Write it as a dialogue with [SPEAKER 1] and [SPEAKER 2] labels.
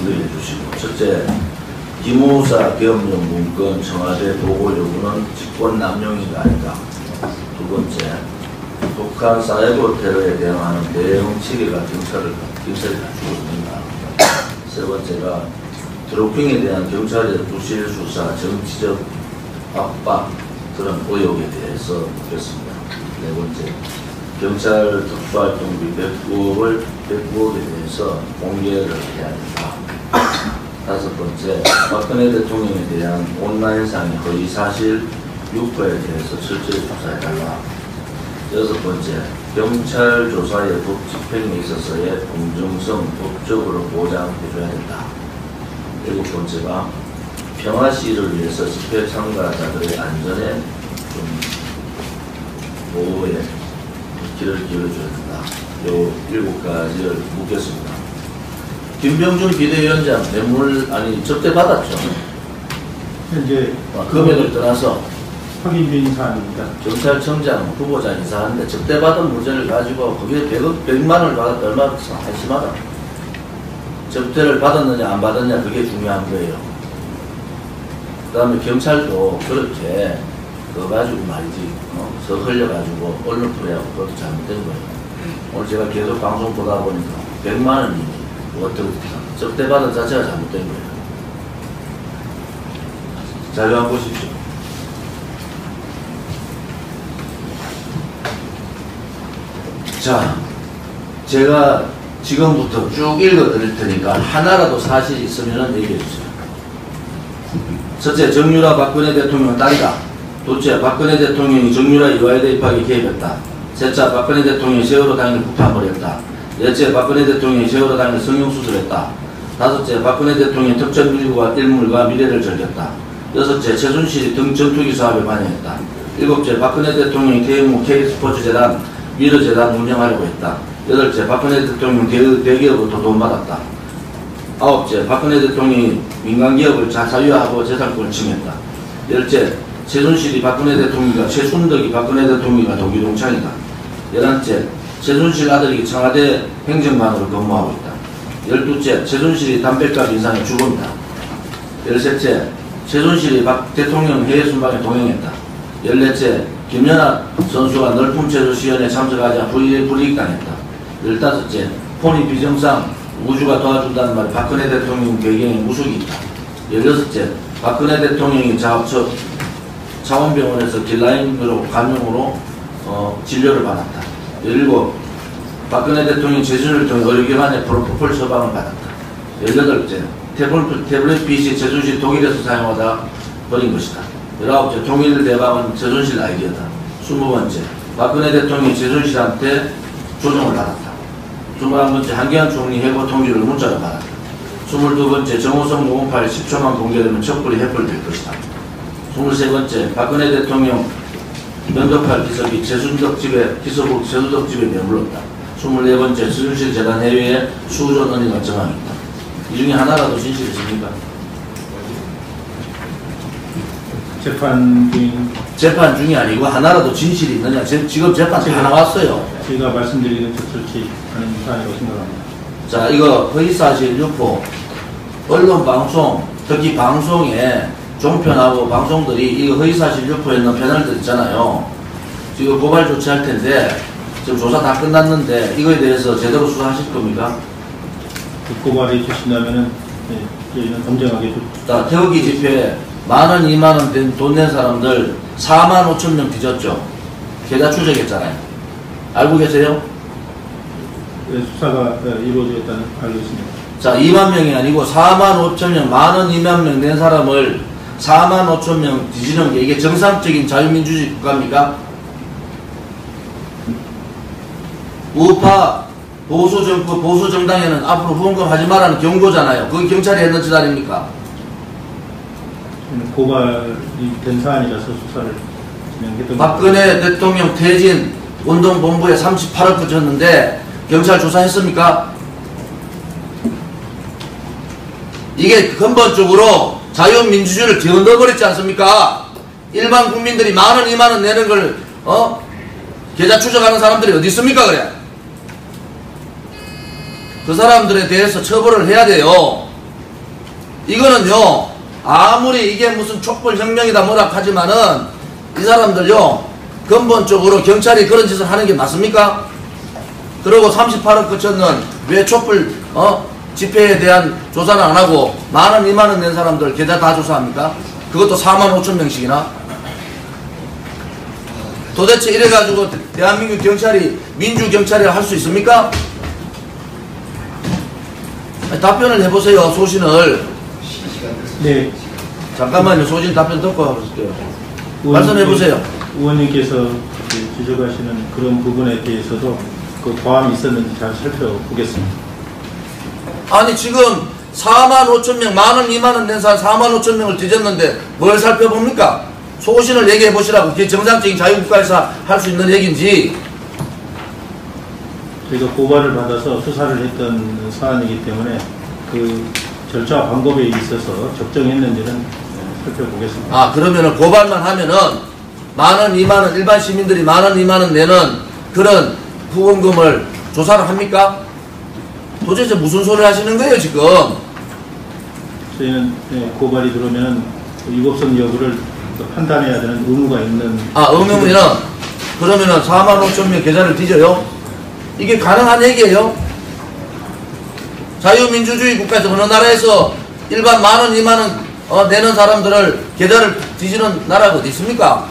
[SPEAKER 1] 검토해 주시고, 첫째, 기무사 계엄령 문건 청와대 보고 여부는 직권 남용인가 아닌가. 두 번째, 북한 사이버 테러에 대응하는 대응 체계가 경찰이 갖추고 있는가. 세 번째가 드로핑에 대한 경찰의 부실 수사, 정치적 압박 그런 의혹에 대해서 묻겠습니다. 네 번째, 경찰 특수활동비 109억에 대해서 공개를 해야 된다. 다섯 번째, 박근혜 대통령에 대한 온라인상의 허위사실 유포에 대해서 철저히 조사해달라. 여섯 번째, 경찰 조사의 법 집행에 있어서의 공정성 법적으로 보장해줘야 된다. 일곱 번째가 평화 시위를 위해서 집회 참가자들의 안전에 좀 보호에 길을 기울여줘야 된다. 요 일곱 가지를 묻겠습니다. 김병준 비대위원장 접대 받았죠?
[SPEAKER 2] 현재
[SPEAKER 1] 금액을 떠나서
[SPEAKER 2] 확인된 사안입니다.
[SPEAKER 1] 경찰청장 후보자 인사하는데 접대받은 문제를 가지고 그게 100만 원을 받았다. 얼마나 한심하다. 접대를 받았느냐 안 받았느냐 그게 중요한 거예요. 그 다음에 경찰도 그렇게 그거 가지고 말이지 서 흘려가지고 언론 프레하고 그것도 잘못된 거예요. 오늘 제가 계속 방송 보다 보니까 100만 원이 어떻게 접대받은 자체가 잘못된 거예요. 자료 한번 보십시오. 자, 제가 지금부터 쭉 읽어 드릴 테니까 하나라도 사실이 있으면 얘기해 주세요. 첫째, 정유라 박근혜 대통령 딸이다. 둘째, 박근혜 대통령이 정유라 이화여대 입학에 개입했다. 셋째, 박근혜 대통령이 세월호 당일 북한거리했다. 넷째, 박근혜 대통령이 세월호 당일 성형수술했다. 다섯째, 박근혜 대통령이 특정 일물과 미래를 즐겼다. 여섯째, 최순실이 등 전투기 사업에 관여했다. 일곱째, 박근혜 대통령이 퇴임 후 K스포츠재단 미르재단 운영하려고 했다. 여덟째, 박근혜 대통령 대기업으로부터 돈 받았다. 아홉째, 박근혜 대통령이 민간기업을 사유화하고 재산권을 침해했다. 열째, 최순실이 박근혜 대통령과 최순덕이 박근혜 대통령과 동기동창이다. 11째, 최순실 아들이 청와대 행정관으로 근무하고 있다. 12째, 최순실이 담배값 인상의 주범이다. 13째, 최순실이 박 대통령 해외 순방에 동행했다. 14째, 김연아 선수가 널품체조시연에 참석하자 불이익당했다. 15째, 폰이 비정상 우주가 도와준다는 말 박근혜 대통령 배경에 무속이 있다. 16째, 박근혜 대통령이 차원병원에서 길라임으로 감염으로 진료를 받았다. 17, 박근혜 대통령이 재준을 통해 의료기관에 프로포폴 처방을 받았다. 18째, 태블릿 PC 최순실 독일에서 사용하다 버린 것이다. 19째, 통일 대박은 최순실 아이디어다. 20번째, 박근혜 대통령이 최순실한테 조정을 받았다. 21번째, 한기환 총리 해고 통지를 문자로 받았다. 22번째, 정호성 녹음파일 10초만 공개되면 척불이 해불될 것이다. 23번째, 박근혜 대통령 면접할 기석이 최순덕 집에 머물렀다. 24번째, 최순실 재단 해외에 수조 원이 정황이 있다. 이 중에 하나라도 진실이 있습니까? 재판 중이 아니고 하나라도 진실이 있느냐. 지금 재판 다 나왔어요.
[SPEAKER 2] 제가 말씀드리는 적절치 않은 사안이라고 생각합니다.
[SPEAKER 1] 자, 이거 허위사실 유포, 언론 방송, 특히 방송에 종편하고 방송들이 이 허위사실 유포에 있는 패널들 있잖아요. 지금 고발 조치할 텐데 지금 조사 다 끝났는데 이거에 대해서 제대로 수사하실 겁니까?
[SPEAKER 2] 고발이 주신다면은 저희는 검증하게.
[SPEAKER 1] 자, 태극기 집회에 10,000원, 20,000원 돈 낸 사람들 45,000명 뒤졌죠. 계좌 추적했잖아요. 알고 계세요?
[SPEAKER 2] 네, 수사가 이루어지겠다는 알고 있습니다.
[SPEAKER 1] 자, 20,000명이 아니고 45,000명, 10,000원, 20,000명 낸 사람을 45,000명 뒤지는 게 이게 정상적인 자유민주주의 국가입니까? 우파, 보수정부, 보수정당에는 앞으로 후원금 하지 말라는 경고잖아요. 그건 경찰이 했는 짓 아닙니까?
[SPEAKER 2] 고발이 된 사안이라서 수사를 진행했던.
[SPEAKER 1] 박근혜 대통령 퇴진 운동본부에 38억 붙였는데 경찰 조사했습니까? 이게 근본적으로 자유민주주의를 뒤흔들어버렸지 않습니까? 일반 국민들이 10,000원, 20,000원 내는 걸 계좌 추적하는 사람들이 어디 있습니까? 그래. 그 사람들에 대해서 처벌을 해야 돼요. 이거는요, 아무리 이게 무슨 촛불혁명이다 뭐라 하지만은 이 사람들요, 근본적으로 경찰이 그런 짓을 하는 게 맞습니까? 그리고 38억 그쳤는 왜 촛불 집회에 대한 조사는 안 하고 만원 2만원 낸 사람들 계좌 다 조사합니까? 그것도 4만 5천 명씩이나? 도대체 이래가지고 대한민국 경찰이 민주경찰이라 할 수 있습니까? 아니, 답변을 해보세요. 소신을.
[SPEAKER 2] 네.
[SPEAKER 1] 잠깐만요. 소신 답변 듣고 해볼게요. 말씀해보세요.
[SPEAKER 2] 의원님께서 지적하시는 그런 부분에 대해서도 그 과함이 있었는지 잘 살펴보겠습니다.
[SPEAKER 1] 아니 지금 4만 5천 명, 만원 2만원 낸 사람 4만 5천 명을 뒤졌는데 뭘 살펴봅니까? 소신을 얘기해 보시라고. 그게 정상적인 자유국가에서 할 수 있는 얘기인지.
[SPEAKER 2] 저희가 고발을 받아서 수사를 했던 사안이기 때문에 그 절차와 방법에 있어서 적정했는지는 살펴보겠습니다.
[SPEAKER 1] 아, 그러면은 고발만 하면은 만원 2만원, 일반 시민들이 만원 2만원 내는 그런 후원금을 조사를 합니까? 도대체 무슨 소리 하시는 거예요 지금?
[SPEAKER 2] 저희는 고발이 들어오면 위법성 여부를 판단해야 되는 의무가 있는.
[SPEAKER 1] 아, 의무면은 그러면은 4만 5천 명 계좌를 뒤져요? 이게 가능한 얘기예요? 자유민주주의 국가에서 어느 나라에서 일반 만원 2만원 내는 사람들을 계좌를 뒤지는 나라가 어디 있습니까?